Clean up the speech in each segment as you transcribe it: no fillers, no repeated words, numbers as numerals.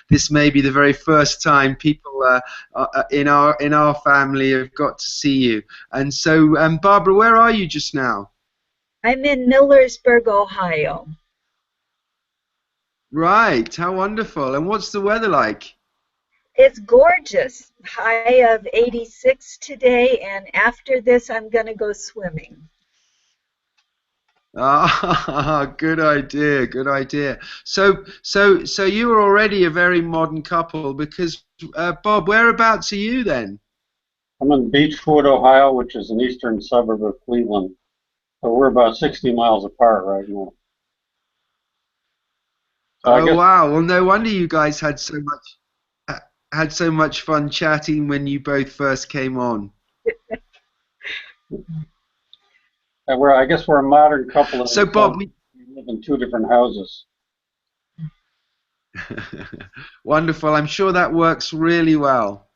this may be the very first time people in our family have got to see you. And so, Barbara, where are you just now? I'm in Millersburg, Ohio. Right, how wonderful. And what's the weather like? It's gorgeous. High of 86 today, and after this, I'm going to go swimming. Ah, good idea, good idea. So you were already a very modern couple because, Bob, whereabouts are you then? I'm in Beechwood, Ohio, which is an eastern suburb of Cleveland. So we're about 60 miles apart right now. So I Oh guess, wow, well no wonder you guys had so much fun chatting when you both first came on. I guess we're a modern couple in So the sense Bob, we live in two different houses. wonderful. I'm sure that works really well.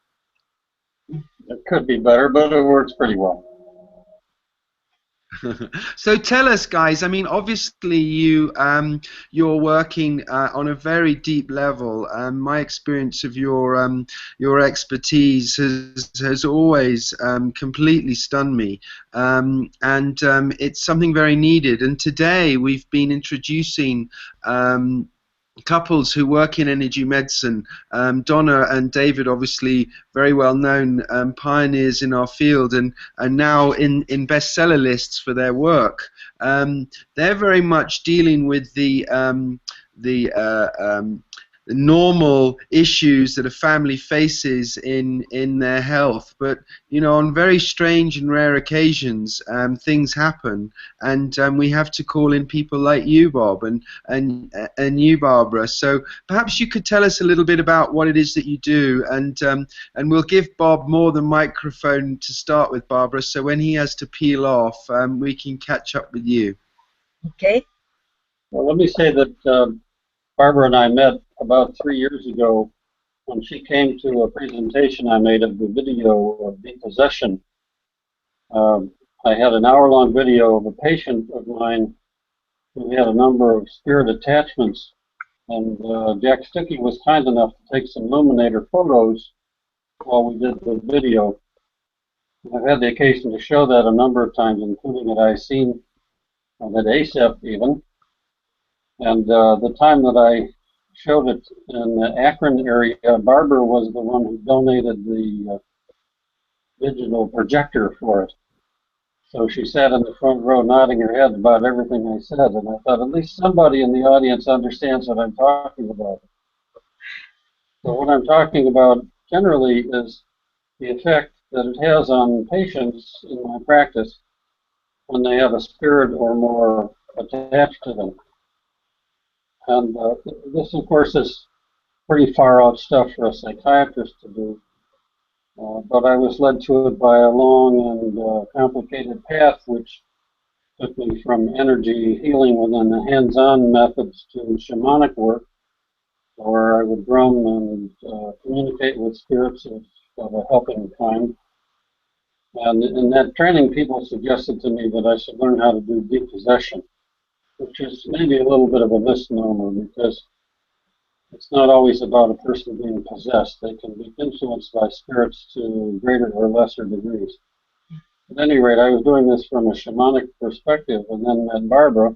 It could be better, but it works pretty well. So tell us, guys. I mean, obviously you're working on a very deep level. My experience of your expertise has always completely stunned me, and it's something very needed. And today we've been introducing couples who work in energy medicine. Donna and David, obviously very well known pioneers in our field, and now in bestseller lists for their work. They're very much dealing with the normal issues that a family faces in their health, but you know, on very strange and rare occasions, things happen, and we have to call in people like you, Bob, and you, Barbara. So perhaps you could tell us a little bit about what it is that you do, and we'll give Bob more the microphone to start with, Barbara. So when he has to peel off, we can catch up with you. Okay. Well, let me say that Barbara and I met about 3 years ago when she came to a presentation I made of the video of depossession. I had an hour-long video of a patient of mine who had a number of spirit attachments, and Jack Stuckey was kind enough to take some illuminator photos while we did the video. I've had the occasion to show that a number of times, including at ICENE and at ASEP even. And the time that I showed it in the Akron area, Barbara was the one who donated the digital projector for it. So she sat in the front row nodding her head about everything I said, and I thought at least somebody in the audience understands what I'm talking about. So what I'm talking about generally is the effect that it has on patients in my practice when they have a spirit or more attached to them. And this, of course, is pretty far out stuff for a psychiatrist to do. But I was led to it by a long and complicated path, which took me from energy healing within the hands-on methods to shamanic work, where I would drum and communicate with spirits of a helping kind. And in that training, people suggested to me that I should learn how to do depossession, which is maybe a little bit of a misnomer because it's not always about a person being possessed. They can be influenced by spirits to greater or lesser degrees. At any rate, I was doing this from a shamanic perspective, and then met Barbara,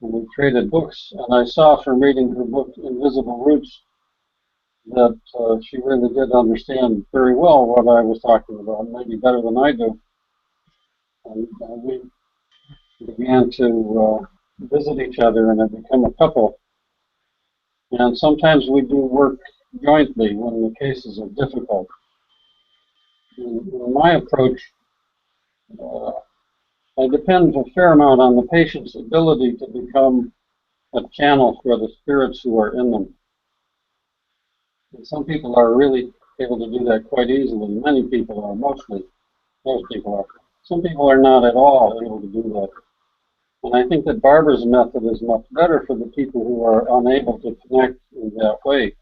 and we traded books, and I saw from reading her book, Invisible Roots, that she really did understand very well what I was talking about, maybe better than I do. And we began to visit each other and have become a couple. And sometimes we do work jointly when the cases are difficult. In my approach, I depend a fair amount on the patient's ability to become a channel for the spirits who are in them. And some people are really able to do that quite easily. Many people are, most people are. Some people are not at all able to do that. And I think that Barbara's method is much better for the people who are unable to connect in that way,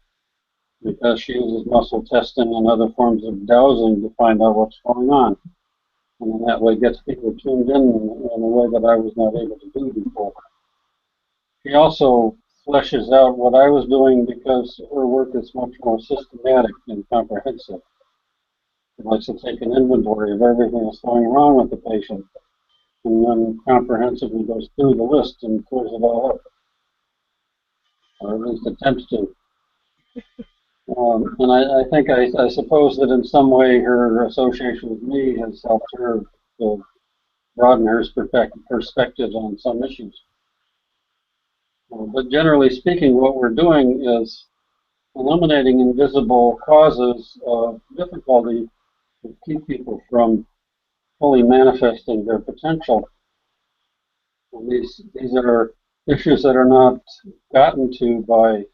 because she uses muscle testing and other forms of dowsing to find out what's going on. And in that way gets people tuned in a way that I was not able to do before. She also fleshes out what I was doing because her work is much more systematic and comprehensive. She likes to take an inventory of everything that's going wrong with the patient and then comprehensively goes through the list and clears it all up, or at least attempts to. And I suppose that in some way her association with me has helped her to broaden her perspective on some issues. But generally speaking, what we're doing is eliminating invisible causes of difficulty to keep people from fully manifesting their potential. And these are issues that are not gotten to by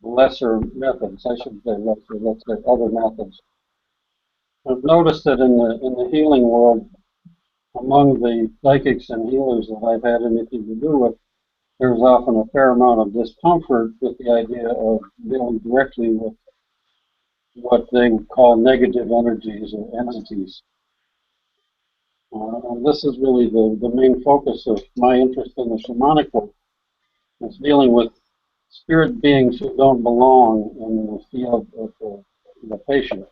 lesser methods. I should say lesser, let's say other methods. I've noticed that in the healing world, among the psychics and healers that I've had anything to do with, there's often a fair amount of discomfort with the idea of dealing directly with what they would call negative energies or entities. And this is really the main focus of my interest in the shamanic work. It's dealing with spirit beings who don't belong in the field of the patient.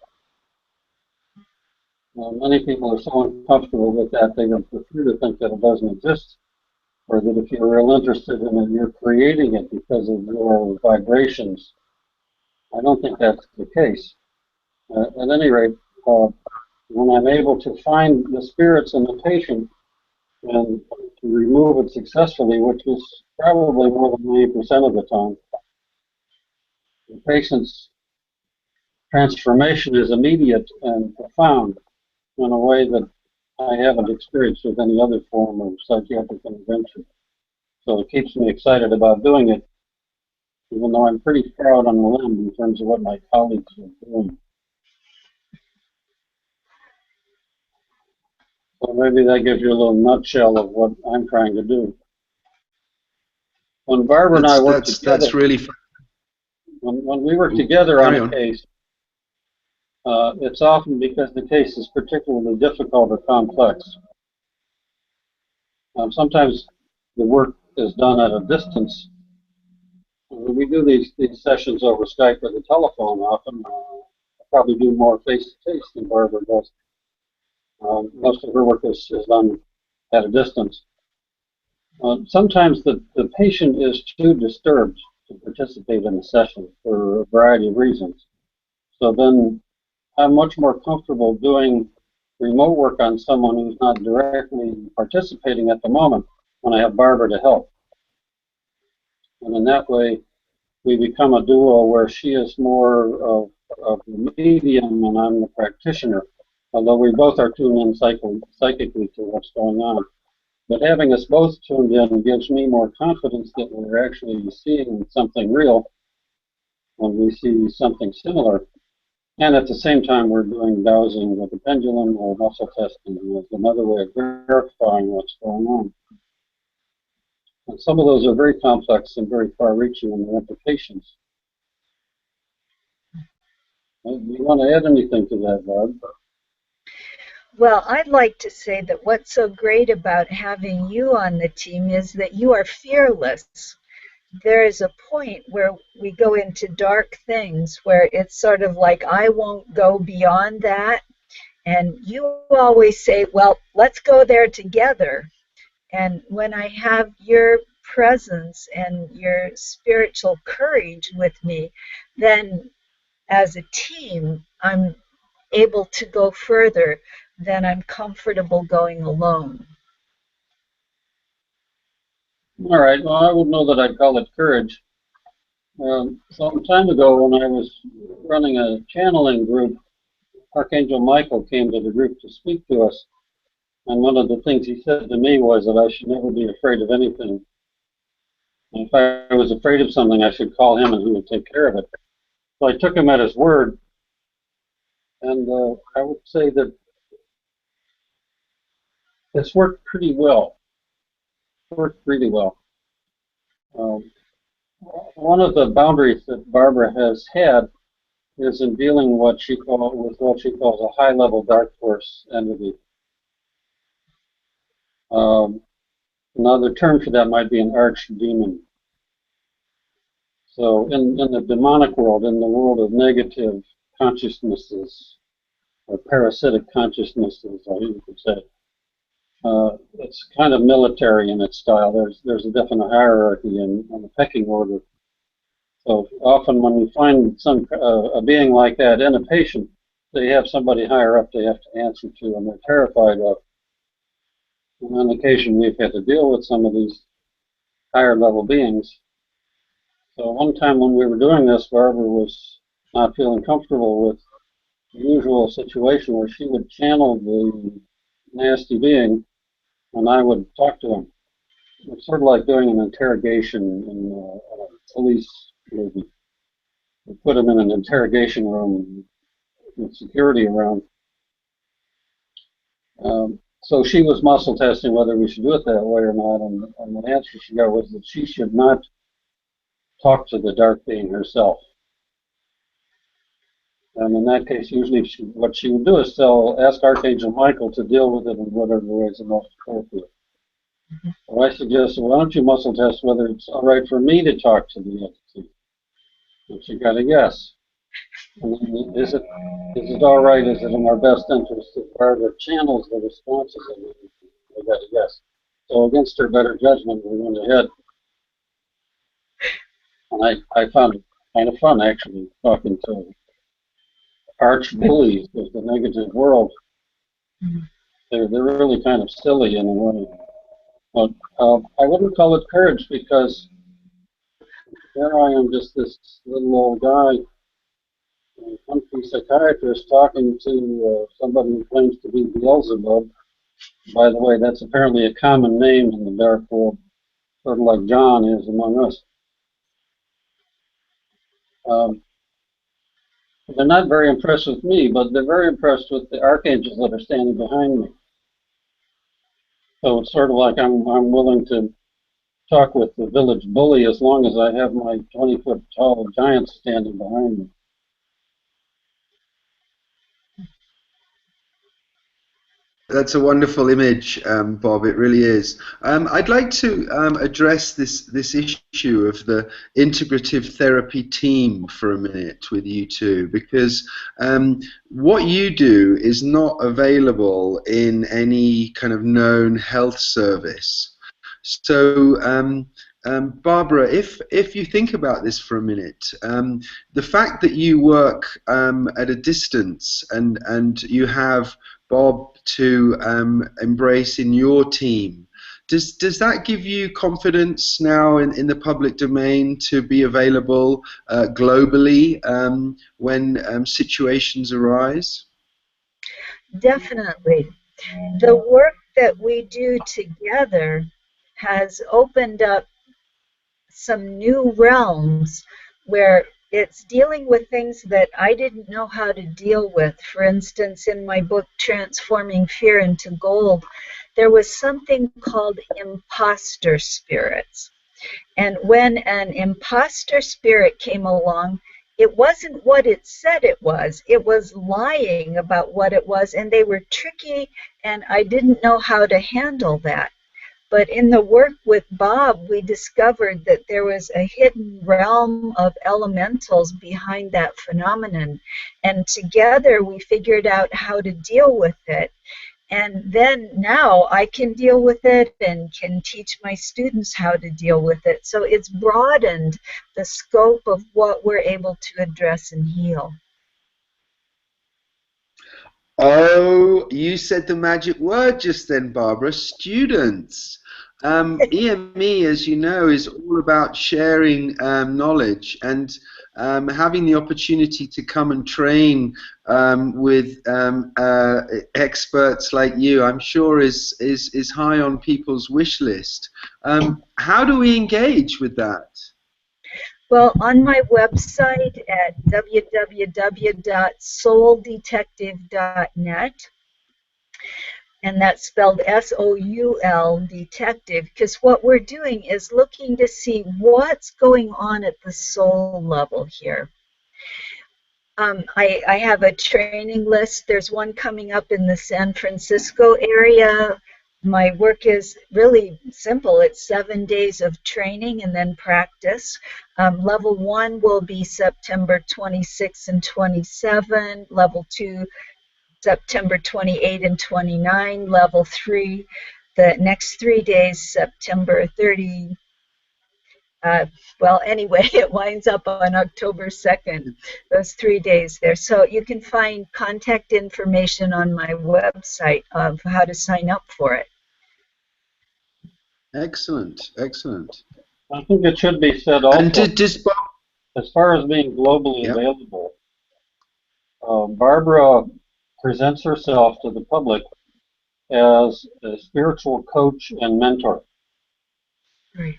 Many people are so uncomfortable with that they would prefer to think that it doesn't exist, or that if you're real interested in it, you're creating it because of your vibrations. I don't think that's the case. At any rate, when I'm able to find the spirits in the patient and to remove it successfully, which is probably more than 90% of the time, the patient's transformation is immediate and profound in a way that I haven't experienced with any other form of psychiatric intervention. So it keeps me excited about doing it, even though I'm pretty far out on the limb in terms of what my colleagues are doing. So maybe that gives you a little nutshell of what I'm trying to do. When Barbara and I work together, that's really fun. When we work together on a case, it's often because the case is particularly difficult or complex. Sometimes the work is done at a distance. We do these sessions over Skype or the telephone often. Probably do more face-to-face than Barbara does. Most of her work is done at a distance. Sometimes the patient is too disturbed to participate in the session for a variety of reasons. So then I'm much more comfortable doing remote work on someone who's not directly participating at the moment when I have Barbara to help. And in that way, we become a duo where she is more of the medium and I'm the practitioner, although we both are tuned in psychically to what's going on. But having us both tuned in gives me more confidence that we're actually seeing something real when we see something similar. And at the same time, we're doing dowsing with the pendulum or muscle testing as another way of verifying what's going on. And some of those are very complex and very far-reaching in their implications. Do you want to add anything to that, Barb? Well, I'd like to say that what's so great about having you on the team is that you are fearless. There is a point where we go into dark things where it's sort of like, I won't go beyond that. And you always say, well, let's go there together. And when I have your presence and your spiritual courage with me, then as a team, I'm able to go further than I'm comfortable going alone. All right. Well, I would know that I'd call it courage. Some time ago, when I was running a channeling group, Archangel Michael came to the group to speak to us. And one of the things he said to me was that I should never be afraid of anything. And if I was afraid of something, I should call him and he would take care of it. So I took him at his word. And I would say that it's worked pretty well. Worked really well. One of the boundaries that Barbara has had is in dealing with what she calls a high-level dark force entity. Another term for that might be an archdemon. So in the demonic world, in the world of negative consciousnesses, or parasitic consciousnesses, I you could say, it's kind of military in its style. There's a definite hierarchy and a pecking order. So often when we find a being like that in a patient, they have somebody higher up they have to answer to, and they're terrified of. And on occasion, we've had to deal with some of these higher level beings. So one time when we were doing this, Barbara was not feeling comfortable with the usual situation where she would channel the nasty being, and I would talk to him. It's sort of like doing an interrogation in a police movie. We put him in an interrogation room with security around. So she was muscle testing whether we should do it that way or not, and the answer she got was that she should not talk to the dark being herself. And in that case, usually what she would do is ask Archangel Michael to deal with it in whatever way is the most appropriate. So I suggested, why don't you muscle test whether it's all right for me to talk to the entity? And she got a yes. And then, is it all right? Is it in our best interest if Barbara channels the responses of the entity? I got a yes. So against her better judgment, we went ahead. And I found it kind of fun, actually, talking to arch bullies of the negative world. They're really kind of silly in a way. But I wouldn't call it courage, because here I am, just this little old guy, a country psychiatrist, talking to somebody who claims to be Beelzebub. By the way, that's apparently a common name in the dark world, sort of like John is among us. They're not very impressed with me, but they're very impressed with the archangels that are standing behind me. So it's sort of like I'm willing to talk with the village bully as long as I have my 20-foot tall giant standing behind me. That's a wonderful image, Bob. It really is. I'd like to address this issue of the integrative therapy team for a minute with you two, because what you do is not available in any kind of known health service. So, Barbara, if you think about this for a minute, the fact that you work at a distance and you have Bob to embrace in your team, does that give you confidence now in the public domain to be available globally when situations arise? Definitely. The work that we do together has opened up some new realms where it's dealing with things that I didn't know how to deal with. For instance, in my book, Transforming Fear into Gold, there was something called imposter spirits. And when an imposter spirit came along, it wasn't what it said it was. It was lying about what it was, and they were tricky, and I didn't know how to handle that. But in the work with Bob, we discovered that there was a hidden realm of elementals behind that phenomenon. And together we figured out how to deal with it. And then now I can deal with it and can teach my students how to deal with it. So it's broadened the scope of what we're able to address and heal. Oh, you said the magic word just then, Barbara. Students. EME, as you know, is all about sharing knowledge, and having the opportunity to come and train with experts like you, I'm sure is high on people's wish list. How do we engage with that? Well, on my website at www.souldetective.net, and that's spelled S-O-U-L, detective, because what we're doing is looking to see what's going on at the soul level here. I have a training list. There's one coming up in the San Francisco area my work is really simple. It's 7 days of training and then practice. Level 1 will be September 26 and 27. Level 2, September 28 and 29. Level 3, the next 3 days, September 30. Well, anyway, it winds up on October 2nd, those 3 days there. So you can find contact information on my website of how to sign up for it. Excellent, excellent. I think it should be said And also, does Bob? as far as being globally Yeah. available, Barbara presents herself to the public as a spiritual coach and mentor, Right.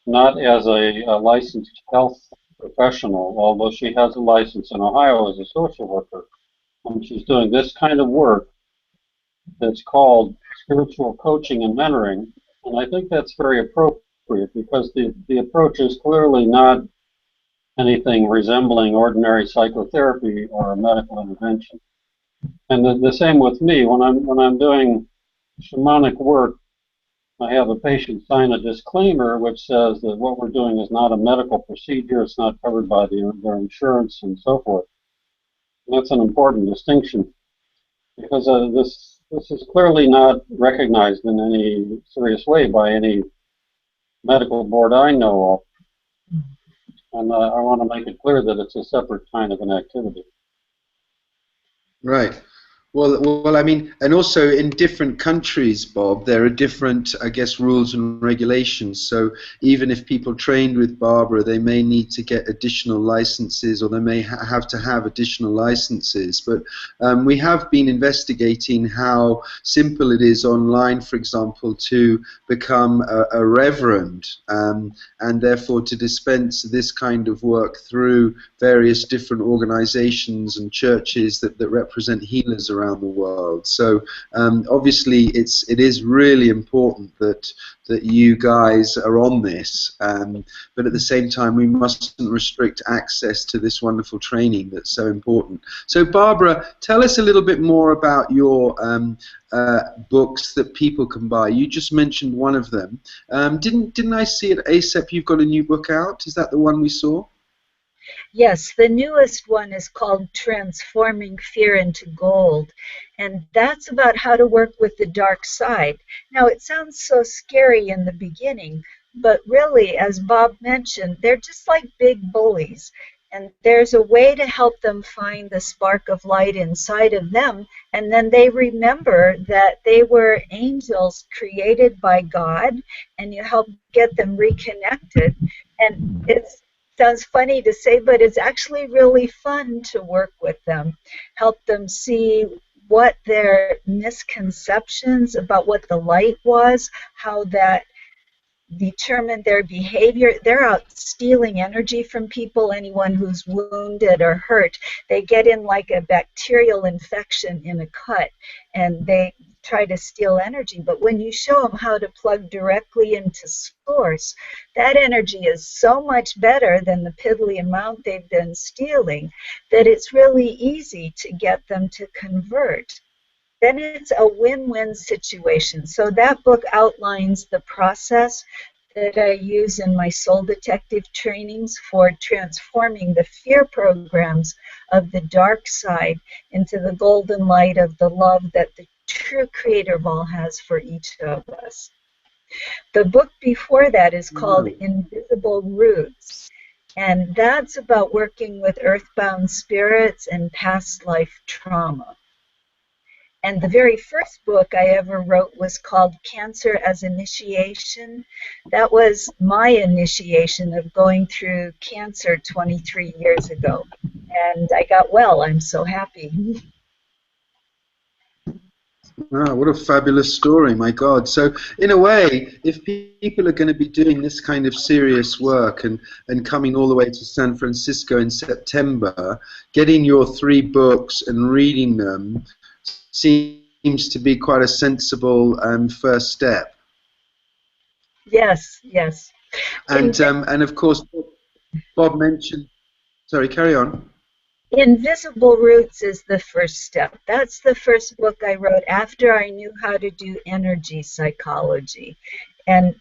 not as a licensed health professional, although she has a license in Ohio as a social worker. And she's doing this kind of work that's called spiritual coaching and mentoring. And I think that's very appropriate because the approach is clearly not anything resembling ordinary psychotherapy or medical intervention. And the same with me. When I'm doing shamanic work, I have a patient sign a disclaimer which says that what we're doing is not a medical procedure, it's not covered by their insurance and so forth. And that's an important distinction because this is clearly not recognized in any serious way by any medical board I know of. And I want to make it clear that it's a separate kind of an activity. Right. Well, I mean, and also in different countries, Bob, there are different, I guess, rules and regulations. So even if people trained with Barbara, they may need to get additional licenses, or they may have to have additional licenses. But we have been investigating how simple it is online, for example, to become a reverend, and therefore to dispense this kind of work through various different organizations and churches that represent healers around the world. So obviously it is really important that you guys are on this, but at the same time we mustn't restrict access to this wonderful training that's so important. So Barbara, tell us a little bit more about your books that people can buy. You just mentioned one of them. Didn't I see at ASEP you've got a new book out? Is that the one we saw? Yes, the newest one is called Transforming Fear into Gold, and that's about how to work with the dark side. Now, it sounds so scary in the beginning, but really, as Bob mentioned, they're just like big bullies, and there's a way to help them find the spark of light inside of them, and then they remember that they were angels created by God, and you help get them reconnected. And it's sounds funny to say, but it's actually really fun to work with them, help them see what their misconceptions about what the light was, how that determine their behavior. They're out stealing energy from people, anyone who's wounded or hurt. They get in like a bacterial infection in a cut, and they try to steal energy. But when you show them how to plug directly into source, that energy is so much better than the piddly amount they've been stealing that it's really easy to get them to convert. Then it's a win-win situation. So that book outlines the process that I use in my soul detective trainings for transforming the fear programs of the dark side into the golden light of the love that the true creator of all has for each of us. The book before that is called Invisible Roots, and that's about working with earthbound spirits and past life trauma. And the very first book I ever wrote was called Cancer as Initiation. That was my initiation of going through cancer 23 years ago. And I got well. I'm so happy. Wow, what a fabulous story, my God. So, in a way, if people are going to be doing this kind of serious work and coming all the way to San Francisco in September, getting your 3 books and reading them seems to be quite a sensible first step. Yes, yes. And of course, Bob mentioned, sorry, carry on. Invisible Roots is the first step. That's the first book I wrote after I knew how to do energy psychology. And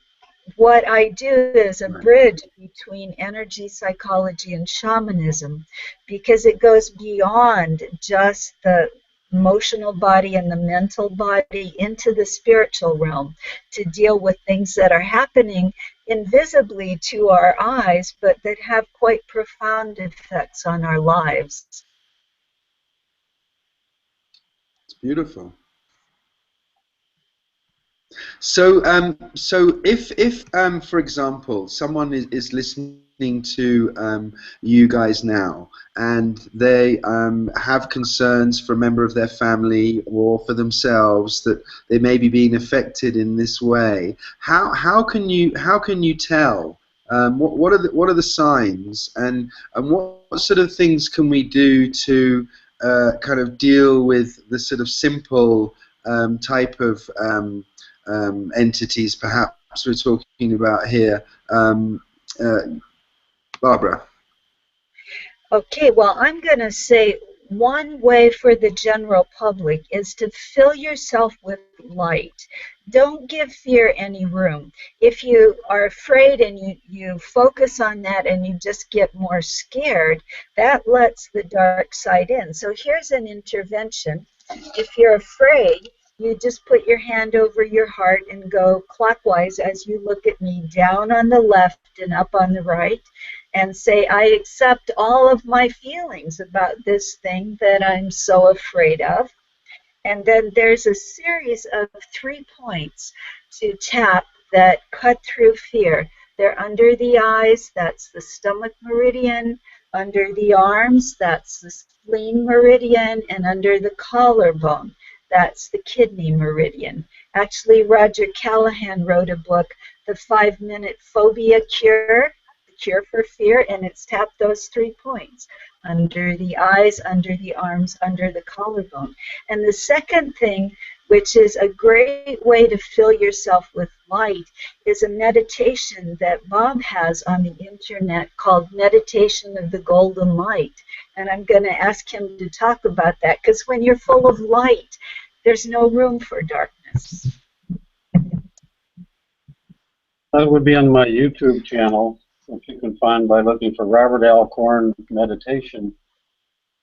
what I do is a Right. bridge between energy psychology and shamanism because it goes beyond just the emotional body and the mental body into the spiritual realm to deal with things that are happening invisibly to our eyes, but that have quite profound effects on our lives. It's beautiful. So if for example, someone is listening to you guys now, and they have concerns for a member of their family or for themselves that they may be being affected in this way, how can you tell? What are the signs, and what sort of things can we do to kind of deal with the sort of simple type of entities perhaps we're talking about here, uh, Barbara? Okay, well, I'm going to say one way for the general public is to fill yourself with light. Don't give fear any room. If you are afraid and you focus on that and you just get more scared, that lets the dark side in. So here's an intervention. If you're afraid, you just put your hand over your heart and go clockwise as you look at me, down on the left and up on the right, and say, I accept all of my feelings about this thing that I'm so afraid of. And then there's a series of 3 points to tap that cut through fear. They're under the eyes, that's the stomach meridian, under the arms, that's the spleen meridian, and under the collarbone, that's the kidney meridian. Actually, Roger Callahan wrote a book, The 5-Minute Phobia Cure, the Cure for Fear, and it's tapped those 3 points, under the eyes, under the arms, under the collarbone. And the second thing, which is a great way to fill yourself with light, is a meditation that Bob has on the internet called Meditation of the Golden Light. And I'm going to ask him to talk about that, because when you're full of light, there's no room for darkness. That would be on my YouTube channel, which you can find by looking for Robert Alcorn meditation.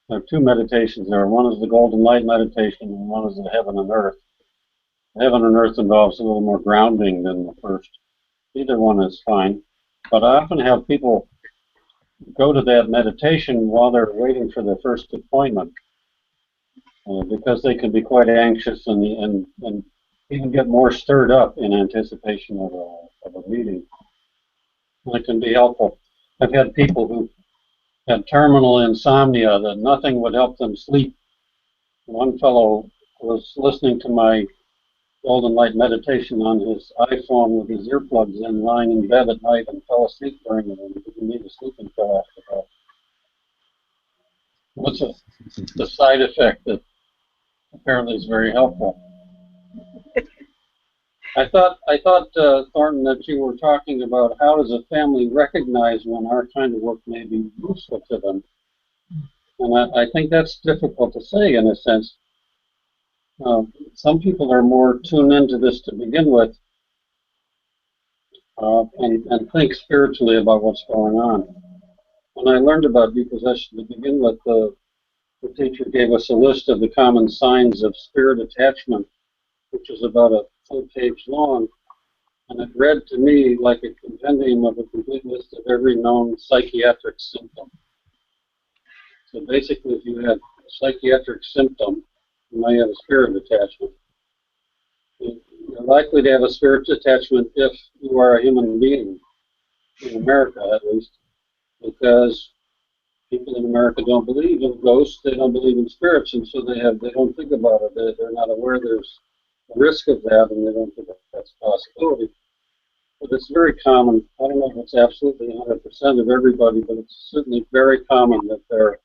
There are two meditations there. One is the Golden Light meditation, and one is the Heaven and Earth. Heaven and Earth involves a little more grounding than the first. Either one is fine. But I often have people go to that meditation while they're waiting for their first appointment, because they can be quite anxious and even get more stirred up in anticipation of a meeting. And it can be helpful. I've had people who had terminal insomnia that nothing would help them sleep. One fellow was listening to my Golden Light meditation on his iPhone with his earplugs in, lying in bed at night, and fell asleep during it, and didn't need a sleeping pill after that. What's the side effect that apparently is very helpful? I thought, Thornton, that you were talking about how does a family recognize when our kind of work may be useful to them, and I think that's difficult to say in a sense. Some people are more tuned into this to begin with, and think spiritually about what's going on. When I learned about depossession to begin with, the teacher gave us a list of the common signs of spirit attachment, which is about a full page long, and it read to me like a compendium of a complete list of every known psychiatric symptom. So basically, if you had a psychiatric symptom, you might have a spirit attachment. You're likely to have a spirit attachment if you are a human being, in America at least, because people in America don't believe in ghosts, they don't believe in spirits, and so they don't think about it. They're not aware there's a risk of that, and they don't think that's a possibility. But it's very common. I don't know if it's absolutely 100% of everybody, but it's certainly very common that there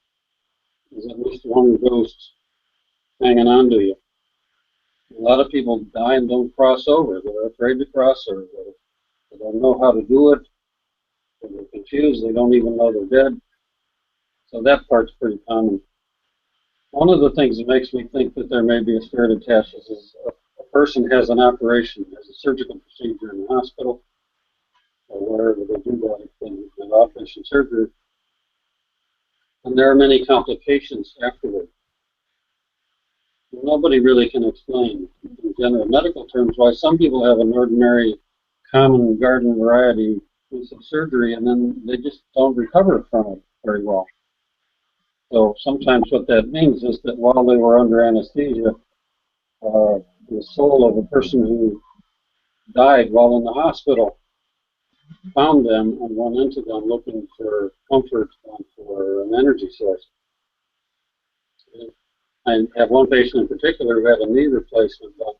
is at least one ghost hanging on to you. A lot of people die and don't cross over. They're afraid to cross over. They don't know how to do it. They're confused. They don't even know they're dead. So that part's pretty common. One of the things that makes me think that there may be a spirit attached is a person has an operation, has a surgical procedure in the hospital, or wherever they do that, in outpatient surgery, and there are many complications afterward. Nobody really can explain, in general medical terms, why some people have an ordinary, common garden variety piece of surgery and then they just don't recover from it very well. So sometimes what that means is that while they were under anesthesia, the soul of a person who died while in the hospital found them and went into them looking for comfort and for an energy source. I have one patient in particular who had a knee replacement done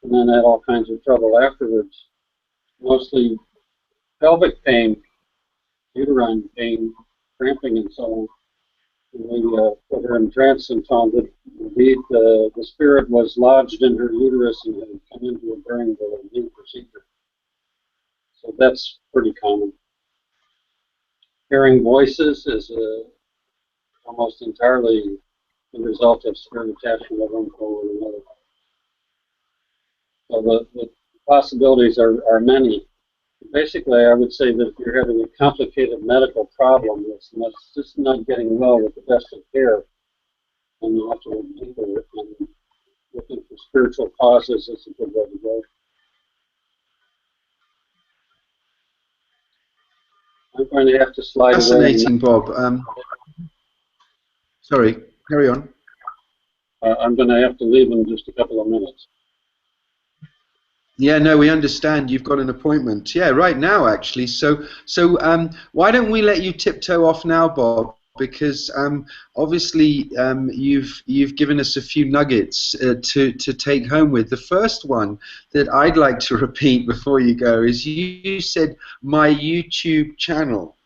and then had all kinds of trouble afterwards, mostly pelvic pain, uterine pain, cramping, and so on. And we put her in trance and found that indeed the spirit was lodged in her uterus and had come into her during the knee procedure. So that's pretty common. Hearing voices is almost entirely the result of spirit attachment of one form or another. So the possibilities are many. Basically, I would say that if you're having a complicated medical problem that's just not getting well with the best of care, then you have to look deeper, and looking for spiritual causes is a good way to go. I'm going to have to slide away. Fascinating, Bob. Sorry, carry on. I'm going to have to leave in just a couple of minutes. Yeah, no, we understand. You've got an appointment. Yeah, right now, actually. So why don't we let you tiptoe off now, Bob? Because obviously you've given us a few nuggets to take home with. The first one that I'd like to repeat before you go is you said my YouTube channel.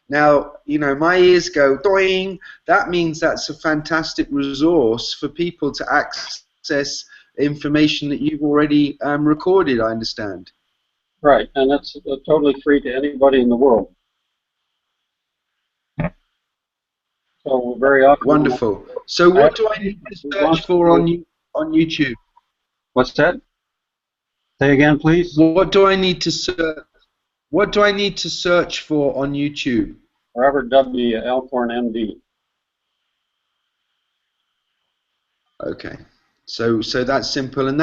Now, you know, my ears go doing. That means that's a fantastic resource for people to access information that you've already recorded, I understand. Right, and that's totally free to anybody in the world. So very often. Wonderful. So what do I need to search for on YouTube? What's that? Say again, please. What do I need to search? What do I need to search for on YouTube? Robert W. Alcorn, MD. Okay. So that's simple, and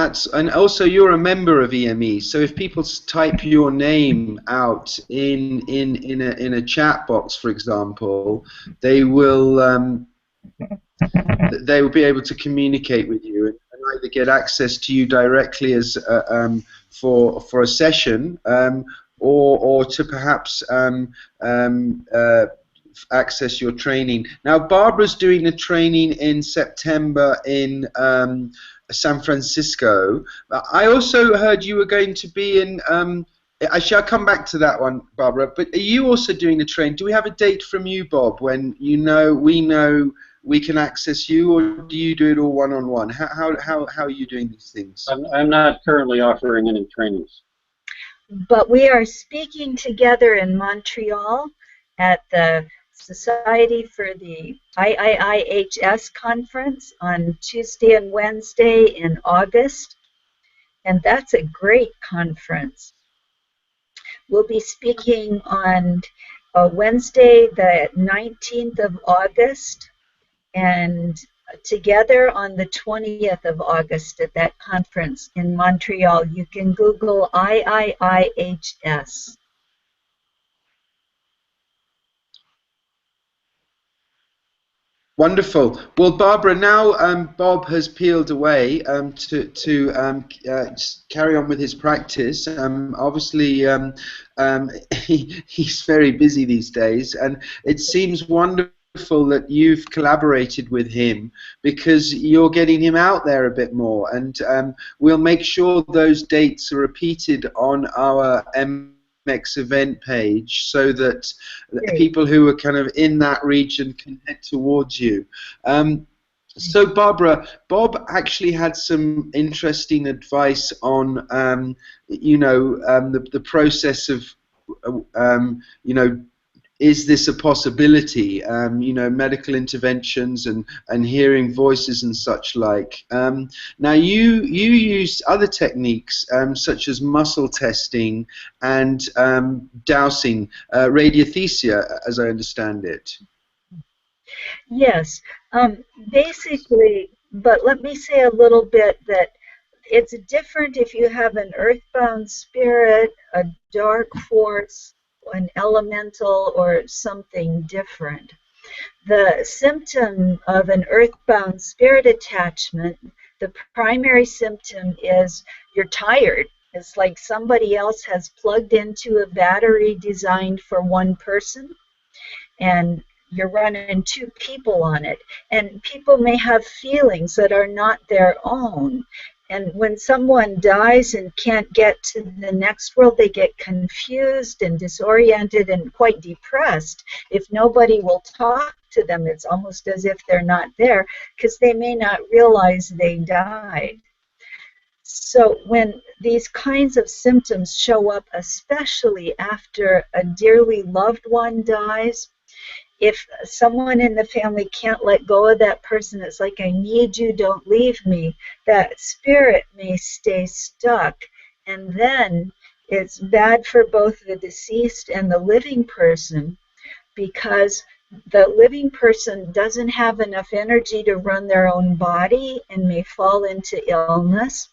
also you're a member of EME. So if people type your name out in a chat box, for example, they will be able to communicate with you and either get access to you directly as for a session, or to perhaps access your training. Now, Barbara's doing a training in September in San Francisco. I also heard you were going to be in. Actually, I'll come back to that one, Barbara. But are you also doing a training? Do we have a date from you, Bob, when we know we can access you, or do you do it all one-on-one? How are you doing these things? I'm not currently offering any trainings. But we are speaking together in Montreal at the Society for the IIIHS conference on Tuesday and Wednesday in August, and that's a great conference. We'll be speaking on Wednesday, the 19th of August, and together on the 20th of August at that conference in Montreal. You can Google IIIHS. Wonderful. Well, Barbara, now Bob has peeled away to carry on with his practice. Obviously, he's very busy these days, and it seems wonderful that you've collaborated with him because you're getting him out there a bit more, and we'll make sure those dates are repeated on our MX event page so that people who are kind of in that region can head towards you. So Barbara, Bob actually had some interesting advice on the process of is this a possibility? Medical interventions and hearing voices and such like. Now you use other techniques such as muscle testing and dowsing, radiothesia, as I understand it. Yes, basically, but let me say a little bit that it's different if you have an earthbound spirit, a dark force, an elemental, or something different. The symptom of an earthbound spirit attachment, the primary symptom is you're tired. It's like somebody else has plugged into a battery designed for one person, and you're running two people on it. And people may have feelings that are not their own. And when someone dies and can't get to the next world, they get confused and disoriented and quite depressed. If nobody will talk to them, it's almost as if they're not there because they may not realize they died. So when these kinds of symptoms show up, especially after a dearly loved one dies, if someone in the family can't let go of that person, it's like, I need you, don't leave me. That spirit may stay stuck. And then it's bad for both the deceased and the living person because the living person doesn't have enough energy to run their own body and may fall into illness.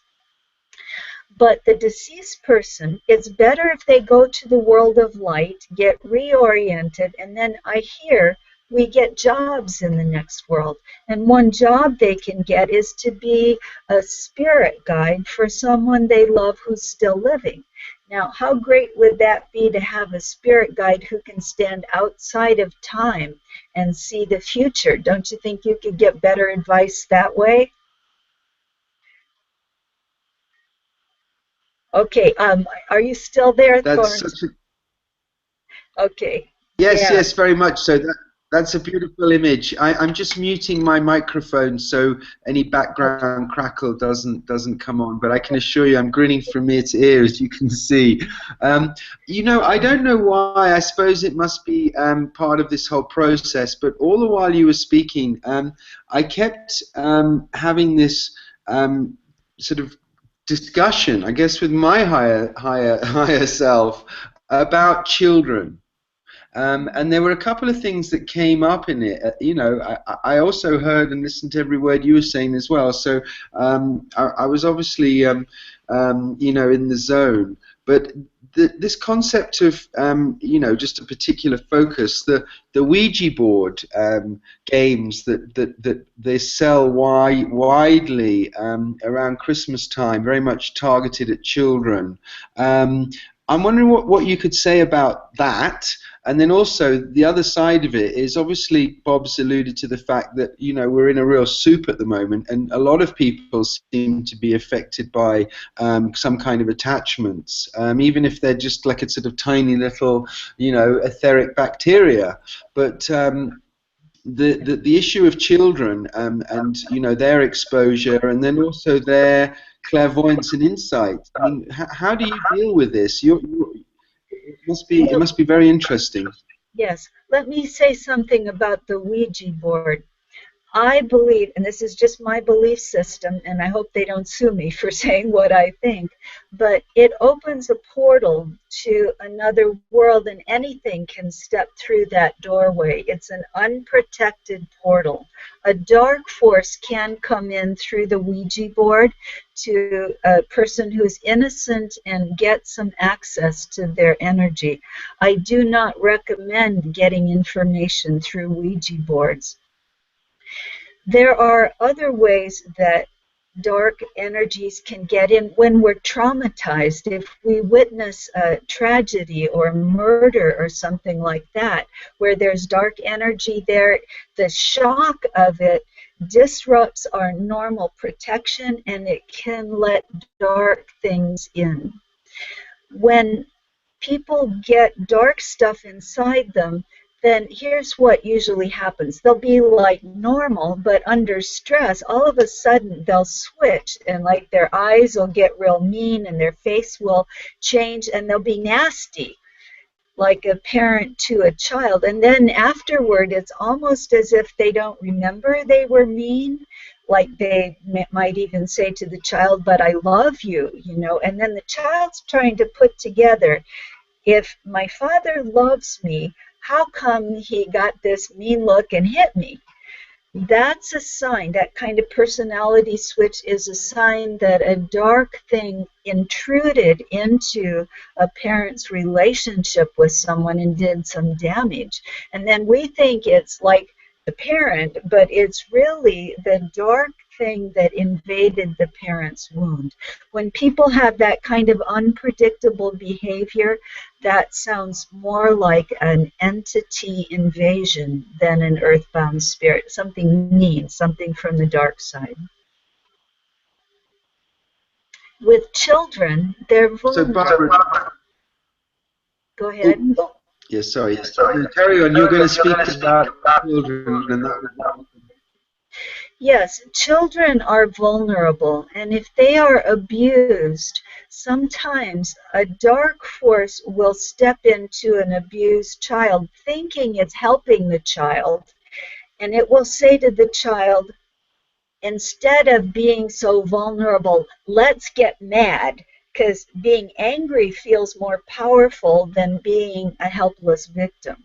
But the deceased person, it's better if they go to the world of light, get reoriented, and then I hear we get jobs in the next world. And one job they can get is to be a spirit guide for someone they love who's still living. Now, how great would that be to have a spirit guide who can stand outside of time and see the future? Don't you think you could get better advice that way? Okay, are you still there, That's Thorne? such a Okay, Yes, yeah, yes, very much so. That's a beautiful image. I'm just muting my microphone so any okay. background crackle doesn't come on. But I can assure you, I'm grinning from ear to ear, as you can see. I don't know why. I suppose it must be part of this whole process. But all the while you were speaking, I kept having this sort of discussion, I guess, with my higher self about children. And there were a couple of things that came up in it. I also heard and listened to every word you were saying as well. So I was obviously, in the zone. But this concept of, just a particular focus, the Ouija board games that they sell widely around Christmas time, very much targeted at children. I'm wondering what you could say about that. And then also the other side of it is obviously Bob's alluded to the fact that we're in a real soup at the moment, and a lot of people seem to be affected by some kind of attachments, even if they're just like a sort of tiny little etheric bacteria. But the issue of children and their exposure, and then also their clairvoyance and insight. I mean, how do you deal with this? It Well, must be very interesting. yes, let me say something about the Ouija board. I believe, and this is just my belief system, and I hope they don't sue me for saying what I think, but it opens a portal to another world, and anything can step through that doorway. It's an unprotected portal. A dark force can come in through the Ouija board to a person who's innocent and get some access to their energy. I do not recommend getting information through Ouija boards. There are other ways that dark energies can get in when we're traumatized. If we witness a tragedy or murder or something like that, where there's dark energy there, the shock of it disrupts our normal protection and it can let dark things in. When people get dark stuff inside them, then here's what usually happens. They'll be like normal, but under stress, all of a sudden they'll switch and like their eyes will get real mean and their face will change and they'll be nasty. like a parent to a child. And then afterward, it's almost as if they don't remember they were mean. Like they might even say to the child, but I love you, you know. And then the child's trying to put together, if my father loves me, how come he got this mean look and hit me? That's a sign, that kind of personality switch is a sign that a dark thing intruded into a parent's relationship with someone and did some damage. And then we think it's like the parent, but it's really the dark thing that invaded the parent's wound. When people have that kind of unpredictable behavior, that sounds more like an entity invasion than an earthbound spirit, something mean, something from the dark side. With children, they're So, vulnerable. Barbara, Go ahead. yeah, sorry. No, carry on. You're going to speak about children, and that was. Yes, children are vulnerable, and if they are abused, sometimes a dark force will step into an abused child thinking it's helping the child, and it will say to the child, instead of being so vulnerable, let's get mad, because being angry feels more powerful than being a helpless victim.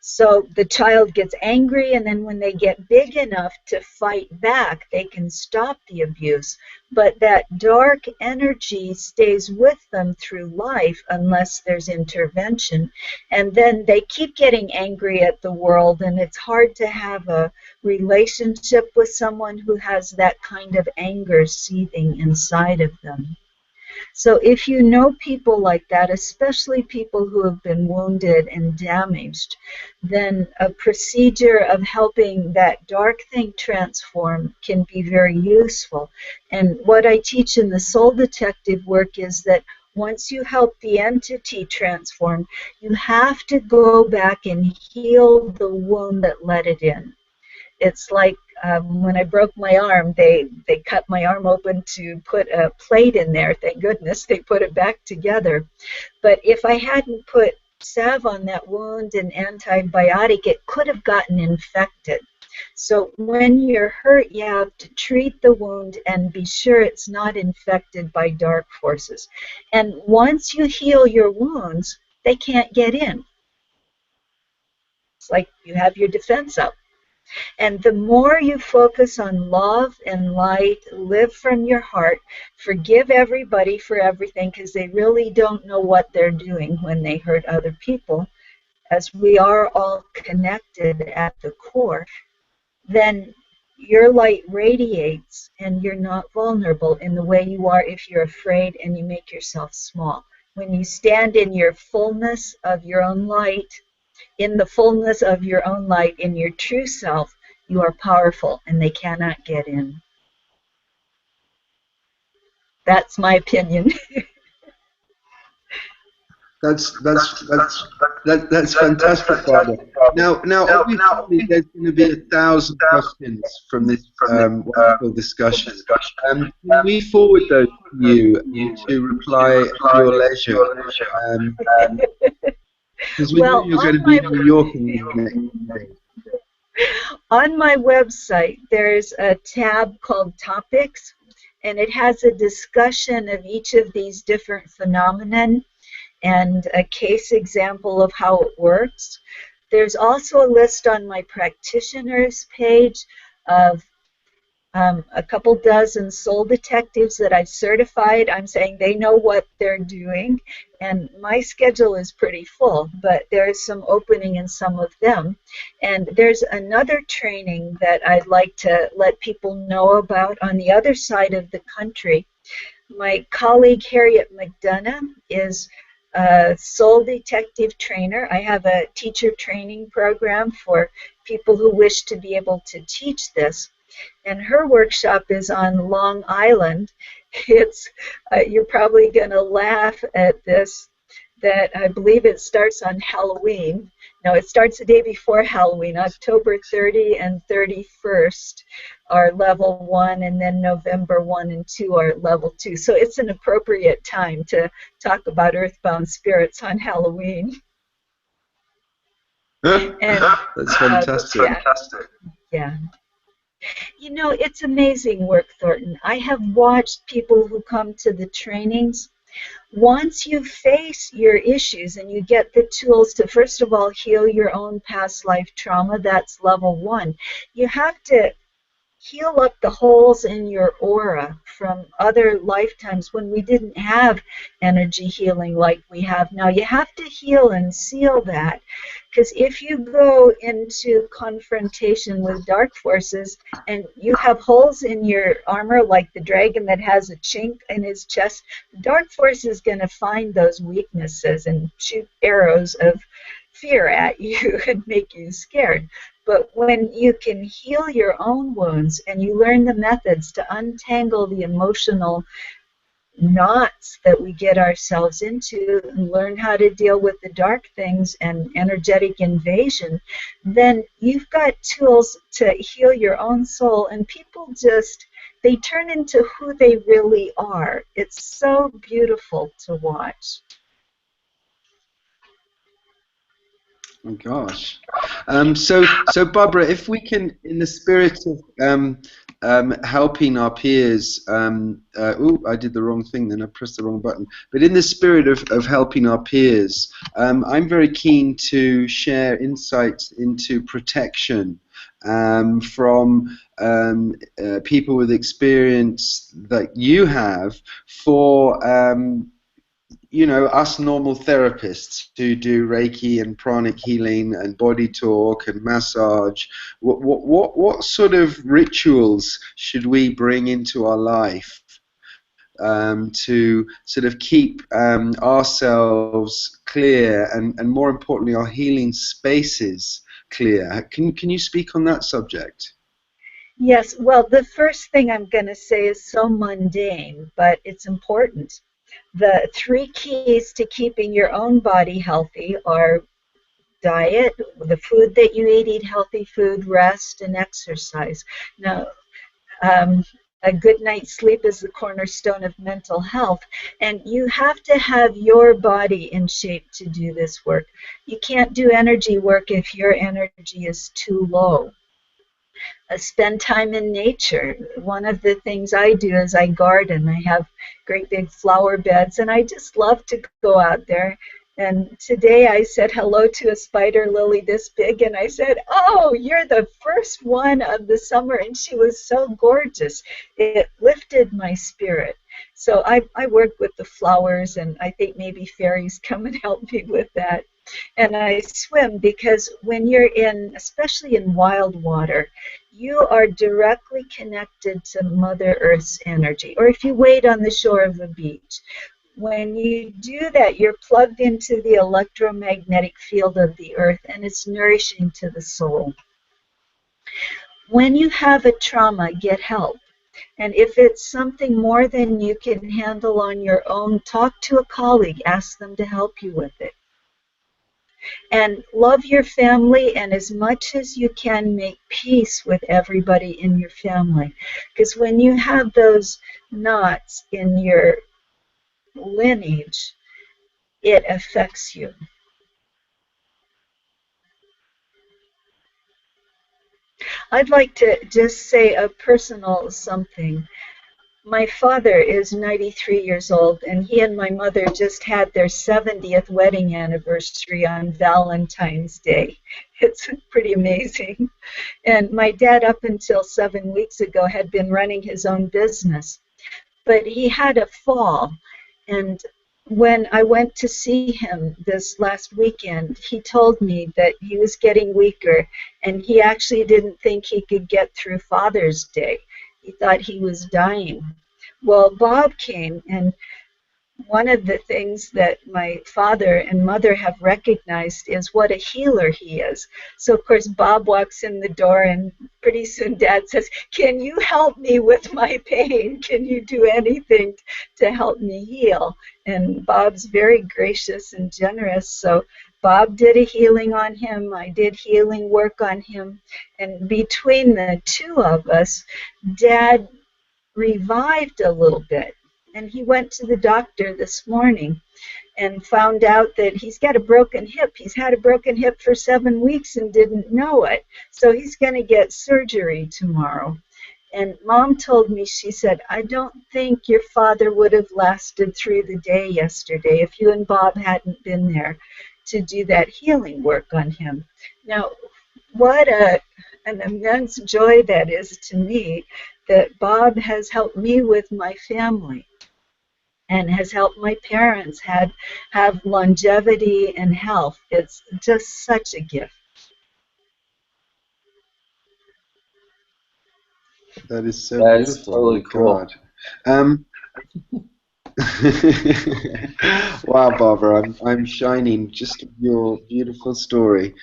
So the child gets angry, and then when they get big enough to fight back, they can stop the abuse. But that dark energy stays with them through life unless there's intervention. And then they keep getting angry at the world, and it's hard to have a relationship with someone who has that kind of anger seething inside of them. So if you know people like that, especially people who have been wounded and damaged, then a procedure of helping that dark thing transform can be very useful. And what I teach in the soul detective work is that once you help the entity transform, you have to go back and heal the wound that let it in. It's like when I broke my arm, they cut my arm open to put a plate in there. Thank goodness they put it back together. But if I hadn't put salve on that wound and antibiotic, it could have gotten infected. So when you're hurt, you have to treat the wound and be sure it's not infected by dark forces. And once you heal your wounds, they can't get in. It's like you have your defense up. And the more you focus on love and light, live from your heart, forgive everybody for everything, because they really don't know what they're doing when they hurt other people, as we are all connected at the core, then your light radiates and you're not vulnerable in the way you are if you're afraid and you make yourself small. When you stand in your fullness of your own light, in the fullness of your own light, in your true self, you are powerful and they cannot get in. That's my opinion. That's fantastic, Barbara. Now, obviously, there's going to be 1,000 questions from this wonderful discussion. Can we forward those to you to reply at your leisure? Because we know you're going to be in New York in the next day. On my website, there's a tab called Topics, and it has a discussion of each of these different phenomenon and a case example of how it works. There's also a list on my practitioners page of a couple dozen soul detectives that I've certified. I'm saying they know what they're doing, and my schedule is pretty full, but there's some opening in some of them. And there's another training that I'd like to let people know about on the other side of the country. My colleague Harriet McDonough is a soul detective trainer. I have a teacher training program for people who wish to be able to teach this. And her workshop is on Long Island. It's you're probably going to laugh at this, that I believe it starts on Halloween. No, it starts the day before Halloween. October 30 and 31st are level 1, and then November 1 and 2 are level 2. So it's an appropriate time to talk about earthbound spirits on Halloween. And That's fantastic. yeah, yeah. You know, it's amazing work, Thornton. I have watched people who come to the trainings. Once you face your issues and you get the tools to, first of all, heal your own past life trauma, that's level one. You have to heal up the holes in your aura from other lifetimes when we didn't have energy healing like we have now. You have to heal and seal that, because if you go into confrontation with dark forces and you have holes in your armor, like the dragon that has a chink in his chest, the dark force is going to find those weaknesses and shoot arrows of fear at you and make you scared. But when you can heal your own wounds and you learn the methods to untangle the emotional knots that we get ourselves into and learn how to deal with the dark things and energetic invasion, then you've got tools to heal your own soul, and people just, they turn into who they really are. It's so beautiful to watch. Oh gosh. So Barbara, if we can, in the spirit of helping our peers, I did the wrong thing then, I pressed the wrong button. But in the spirit of helping our peers, I'm very keen to share insights into protection from people with experience that you have for us normal therapists who do Reiki and pranic healing and body talk and massage. What sort of rituals should we bring into our life to sort of keep ourselves clear and more importantly our healing spaces clear? Can you speak on that subject? Yes, well, the first thing I'm going to say is so mundane, but it's important. The three keys to keeping your own body healthy are diet, the food that you eat healthy food, rest, and exercise. Now, a good night's sleep is the cornerstone of mental health, and you have to have your body in shape to do this work. You can't do energy work if your energy is too low. Spend time in nature. One of the things I do is I garden. I have great big flower beds, and I just love to go out there. And today I said hello to a spider lily this big, and I said, "Oh, you're the first one of the summer," and she was so gorgeous. It lifted my spirit. So I work with the flowers, and I think maybe fairies come and help me with that. And I swim because when you're in, especially in wild water, you are directly connected to Mother Earth's energy. Or if you wade on the shore of a beach, when you do that, you're plugged into the electromagnetic field of the earth, and it's nourishing to the soul. When you have a trauma, get help. And if it's something more than you can handle on your own, talk to a colleague, ask them to help you with it. And love your family, and as much as you can, make peace with everybody in your family. Because when you have those knots in your lineage, it affects you. I'd like to just say a personal something. My father is 93 years old, and he and my mother just had their 70th wedding anniversary on Valentine's Day. It's pretty amazing. And my dad, up until 7 weeks ago, had been running his own business. But he had a fall, and when I went to see him this last weekend, he told me that he was getting weaker, and he actually didn't think he could get through Father's Day. He thought he was dying. Well, Bob came, and one of the things that my father and mother have recognized is what a healer he is. So, of course, Bob walks in the door, and pretty soon Dad says, "Can you help me with my pain? Can you do anything to help me heal?" And Bob's very gracious and generous. So Bob did a healing on him. I did healing work on him. And between the two of us, Dad revived a little bit. And he went to the doctor this morning, and found out that he's got a broken hip. He's had a broken hip for 7 weeks and didn't know it. So he's going to get surgery tomorrow. And Mom told me, she said, I don't think your father would have lasted through the day yesterday if you and Bob hadn't been there to do that healing work on him. Now, what an immense joy that is to me, that Bob has helped me with my family and has helped my parents have longevity and health. It's just such a gift. That is so That's beautiful. totally My cool. God. Wow, Barbara, I'm shining just with your beautiful story.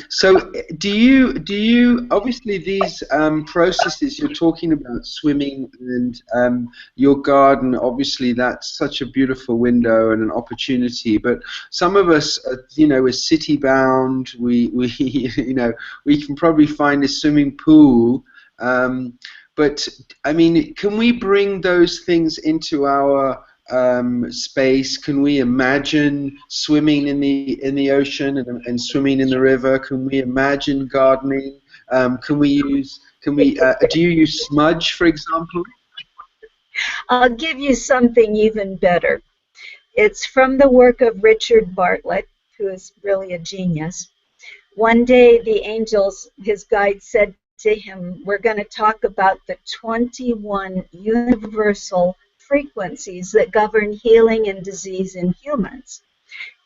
So do you obviously these processes you're talking about, swimming and your garden, obviously that's such a beautiful window and an opportunity, but some of us we're city bound, we we can probably find a swimming pool, but I mean, can we bring those things into our space? Can we imagine swimming in the ocean and swimming in the river? Can we imagine gardening? Do you use smudge, for example? I'll give you something even better. It's from the work of Richard Bartlett, who is really a genius. One day the angels, his guide, said to him, we're going to talk about the 21 universal frequencies that govern healing and disease in humans.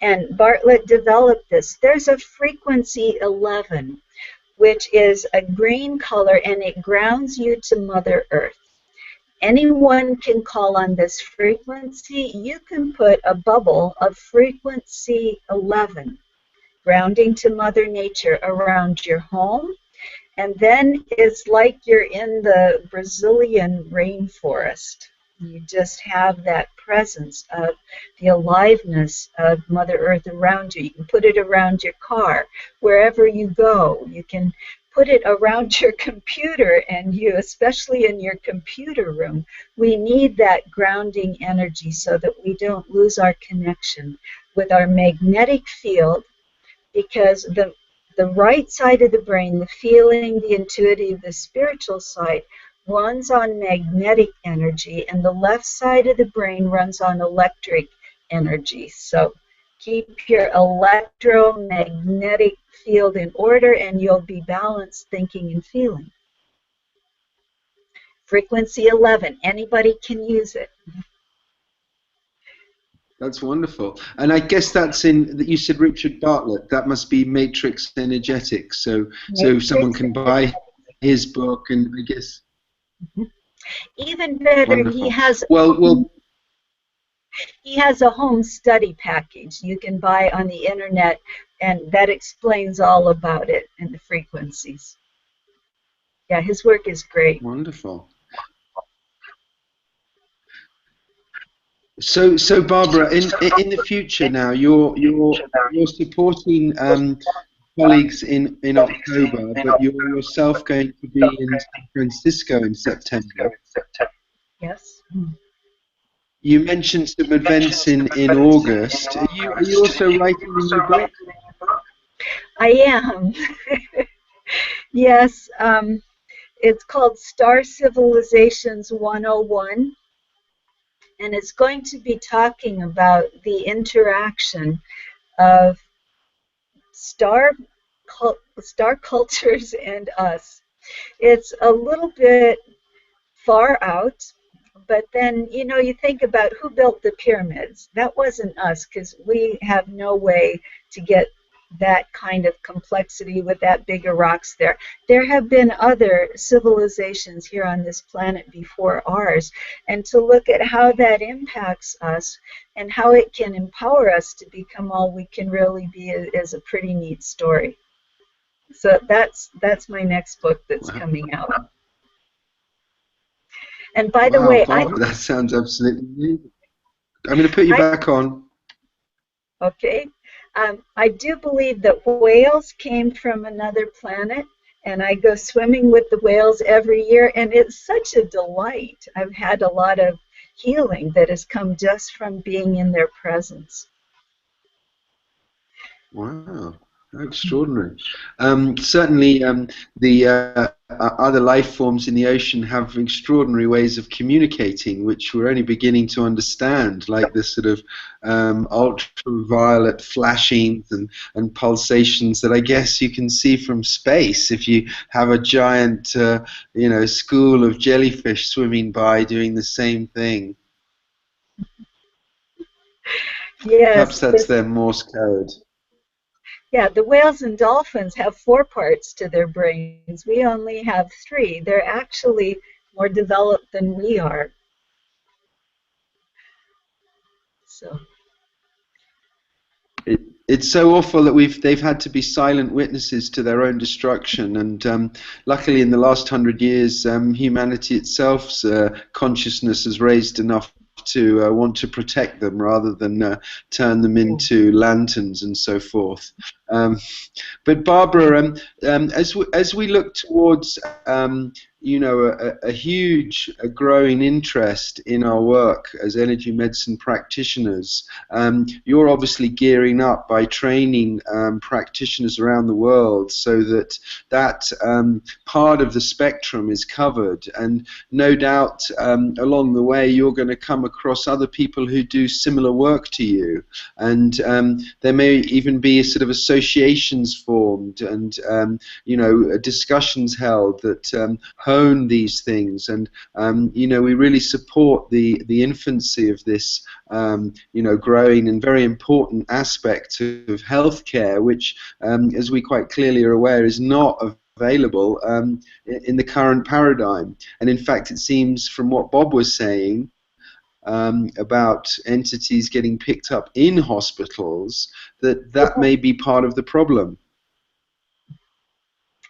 And Bartlett developed this. There's a frequency 11, which is a green color, and it grounds you to Mother Earth. Anyone can call on this frequency. You can put a bubble of frequency 11, grounding to Mother Nature, around your home, and then it's like you're in the Brazilian rainforest. You just have that presence of the aliveness of Mother Earth around you. You can put it around your car, wherever you go. You can put it around your computer, and you, especially in your computer room, we need that grounding energy so that we don't lose our connection with our magnetic field, because the right side of the brain, the feeling, the intuitive, the spiritual side, runs on magnetic energy, and the left side of the brain runs on electric energy. So keep your electromagnetic field in order, and you'll be balanced thinking and feeling. Frequency 11, anybody can use it. That's wonderful. And I guess that's you said Richard Bartlett. That must be Matrix Energetics. So someone can buy his book, and I guess. Even better, Wonderful. Well, he has a home study package you can buy on the internet, and that explains all about it and the frequencies. Yeah, his work is great. Wonderful. So Barbara, in the future now, you're supporting colleagues in October, but you're yourself going to be in San Francisco in September. Yes. You mentioned some events in August. Are you also writing a new book? I am. Yes. It's called Star Civilizations 101, and it's going to be talking about the interaction of star cultures and us. It's a little bit far out, but then, you think about who built the pyramids. That wasn't us, because we have no way to get that kind of complexity with that big of rocks there. There have been other civilizations here on this planet before ours, and to look at how that impacts us and how it can empower us to become all we can really be is a pretty neat story. So that's my next book that's coming out. And by the way, Barbara, that sounds absolutely amazing. I'm going to put you back on. Okay. I do believe that whales came from another planet, and I go swimming with the whales every year, and it's such a delight. I've had a lot of healing that has come just from being in their presence. Wow, how extraordinary. Certainly, the other life forms in the ocean have extraordinary ways of communicating, which we're only beginning to understand, like this sort of ultraviolet flashings and pulsations that I guess you can see from space if you have a giant, school of jellyfish swimming by doing the same thing. Perhaps Yes, that's their Morse code. yeah, the whales and dolphins have four parts to their brains. We only have three. They're actually more developed than we are. So, it, it's so awful that they've had to be silent witnesses to their own destruction. And luckily, in the last 100 years, humanity itself's consciousness has raised enough to want to protect them rather than turn them yeah. into lanterns and so forth. Um, but Barbara, as we look towards a huge growing interest in our work as energy medicine practitioners, you're obviously gearing up by training practitioners around the world so that part of the spectrum is covered. And no doubt along the way you're going to come across other people who do similar work to you, and there may even be a sort of associations formed and discussions held that hone these things. And we really support the infancy of this growing and very important aspect of healthcare, which as we quite clearly are aware is not available in the current paradigm. And in fact, it seems from what Bob was saying about entities getting picked up in hospitals, that may be part of the problem.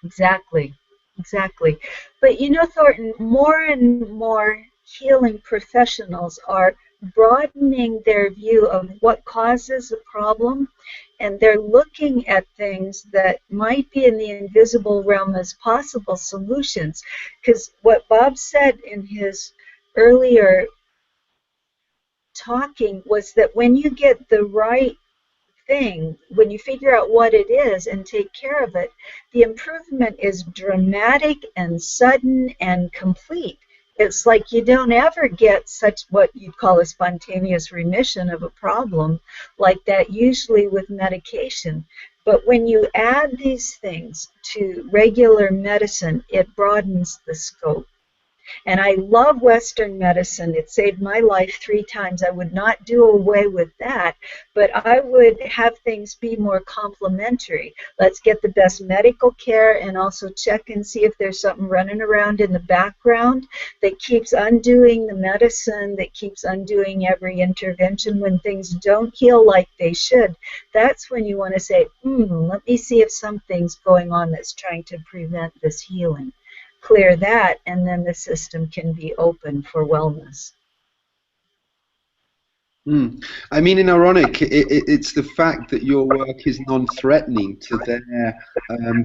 Exactly, exactly. But Thornton, more and more healing professionals are broadening their view of what causes a problem, and they're looking at things that might be in the invisible realm as possible solutions. Because what Bob said in his earlier talking was that when you get the right thing, when you figure out what it is and take care of it, the improvement is dramatic and sudden and complete. It's like you don't ever get such what you'd call a spontaneous remission of a problem like that, usually with medication. But when you add these things to regular medicine, it broadens the scope. And I love Western medicine. It saved my life 3 times. I would not do away with that, but I would have things be more complementary. Let's get the best medical care and also check and see if there's something running around in the background that keeps undoing the medicine, that keeps undoing every intervention when things don't heal like they should. That's when you want to say, let me see if something's going on that's trying to prevent this healing. Clear that, and then the system can be open for wellness. I mean, in ironic, it's the fact that your work is non-threatening to their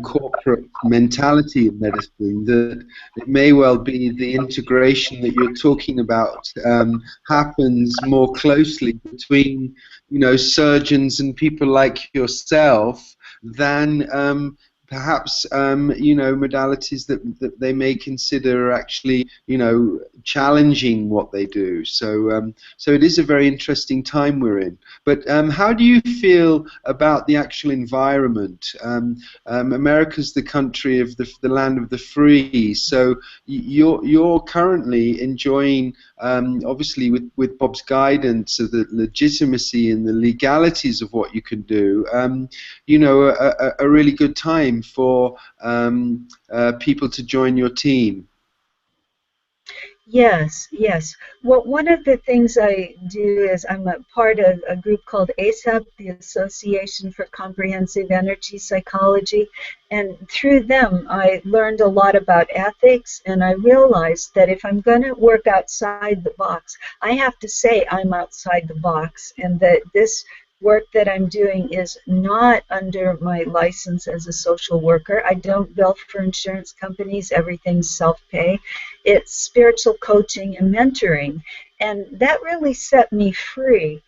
corporate mentality in medicine that it may well be the integration that you're talking about happens more closely between, surgeons and people like yourself than perhaps modalities that they may consider are actually challenging what they do. So it is a very interesting time we're in. But how do you feel about the actual environment? America's the country of the land of the free. So you're currently enjoying, obviously with Bob's guidance of the legitimacy and the legalities of what you can do. A really good time for people to join your team. Yes, yes. Well, one of the things I do is I'm a part of a group called ASAP, the Association for Comprehensive Energy Psychology, and through them I learned a lot about ethics, and I realized that if I'm going to work outside the box, I have to say I'm outside the box, and that this work that I'm doing is not under my license as a social worker. I don't bill for insurance companies. Everything's self-pay. It's spiritual coaching and mentoring. And that really set me free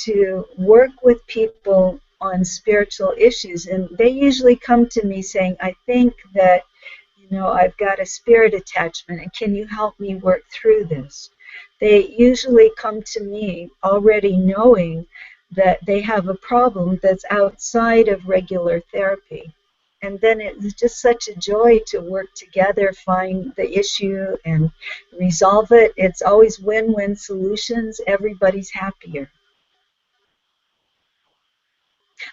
to work with people on spiritual issues, and they usually come to me saying, I think that, I've got a spirit attachment, and can you help me work through this? They usually come to me already knowing that they have a problem that's outside of regular therapy. And then it's just such a joy to work together, find the issue and resolve it. It's always win-win solutions. Everybody's happier.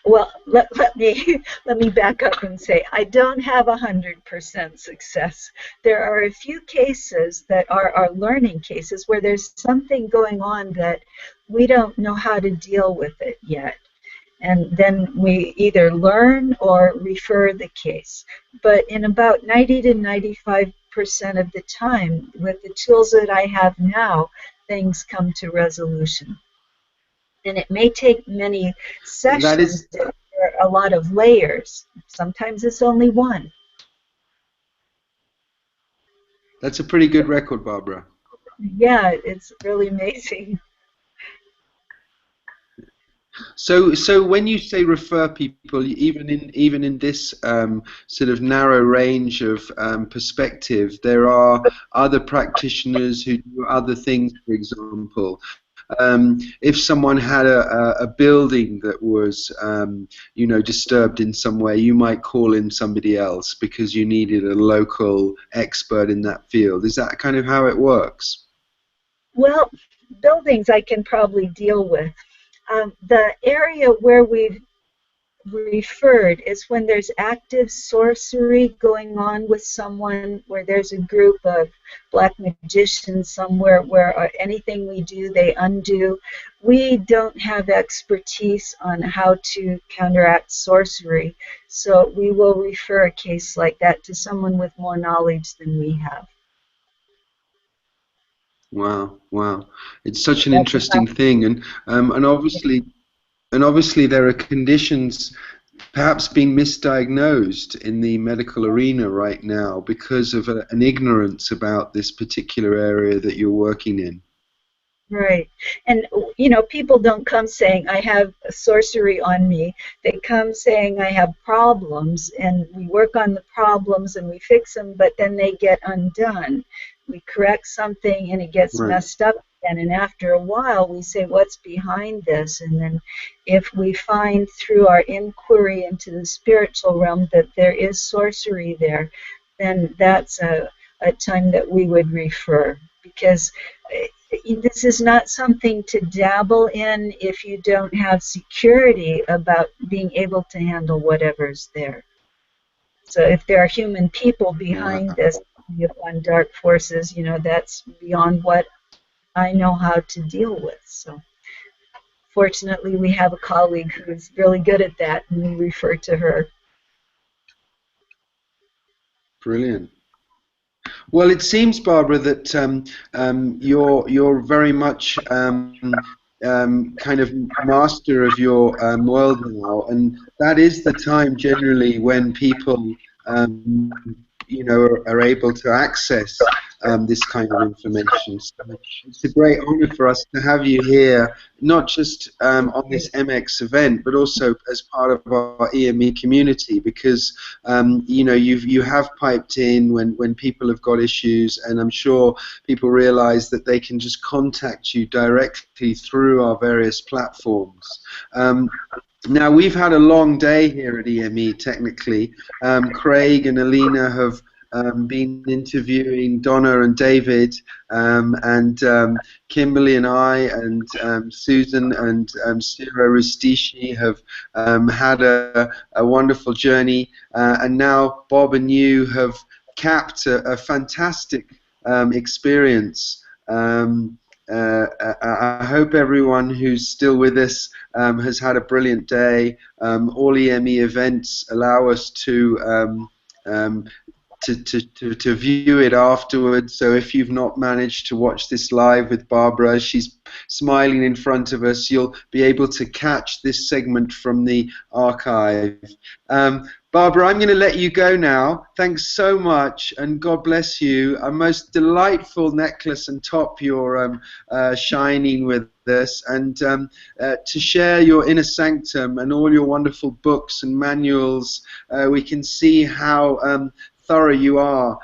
Well, let me let me back up and say I don't have 100% success. There are a few cases that are our learning cases where there's something going on that we don't know how to deal with it yet. And then we either learn or refer the case. But in about 90 to 95% of the time, with the tools that I have now, things come to resolution. And it may take many That sessions is to clear a lot of layers. Sometimes it's only one. that's a pretty good record, Barbara. Yeah, it's really amazing. So when you say refer people, even in this sort of narrow range of perspective, there are other practitioners who do other things. For example, if someone had a building that was disturbed in some way, you might call in somebody else because you needed a local expert in that field. Is that kind of how it works? Well, buildings I can probably deal with. The area where we've referred is when there's active sorcery going on with someone, where there's a group of black magicians somewhere where anything we do they undo. We don't have expertise on how to counteract sorcery, so we will refer a case like that to someone with more knowledge than we have. Wow, wow. It's such an That's interesting about thing, and obviously there are conditions perhaps being misdiagnosed in the medical arena right now because of an ignorance about this particular area that you're working in. right. And, people don't come saying, I have sorcery on me. They come saying, I have problems, and we work on the problems and we fix them, but then they get undone. We correct something and it gets Right. messed up again. And after a while, we say, what's behind this? And then if we find through our inquiry into the spiritual realm that there is sorcery there, then that's a time that we would refer, because this is not something to dabble in if you don't have security about being able to handle whatever's there. So if there are human people behind Wow. this, upon dark forces, that's beyond what I know how to deal with. So fortunately, we have a colleague who's really good at that, and we refer to her. Brilliant. Well, it seems, Barbara, that you're very much kind of master of your world now, and that is the time generally when people are able to access this kind of information. So it's a great honor for us to have you here, not just on this MX event, but also as part of our EME community, because you have piped in when people have got issues, and I'm sure people realize that they can just contact you directly through our various platforms. Now, we've had a long day here at EME, technically. Craig and Alina have been interviewing Donna and David, and Kimberly and I and Susan and Sira Ristishi have had a wonderful journey, and now Bob and you have capped a fantastic experience. I hope everyone who's still with us has had a brilliant day. All EME events allow us to view it afterwards. So if you've not managed to watch this live with Barbara, she's smiling in front of us, you'll be able to catch this segment from the archive. Barbara, I'm going to let you go now. Thanks so much, and God bless you. A most delightful necklace and top you're shining with this, and to share your inner sanctum and all your wonderful books and manuals. We can see how thorough you are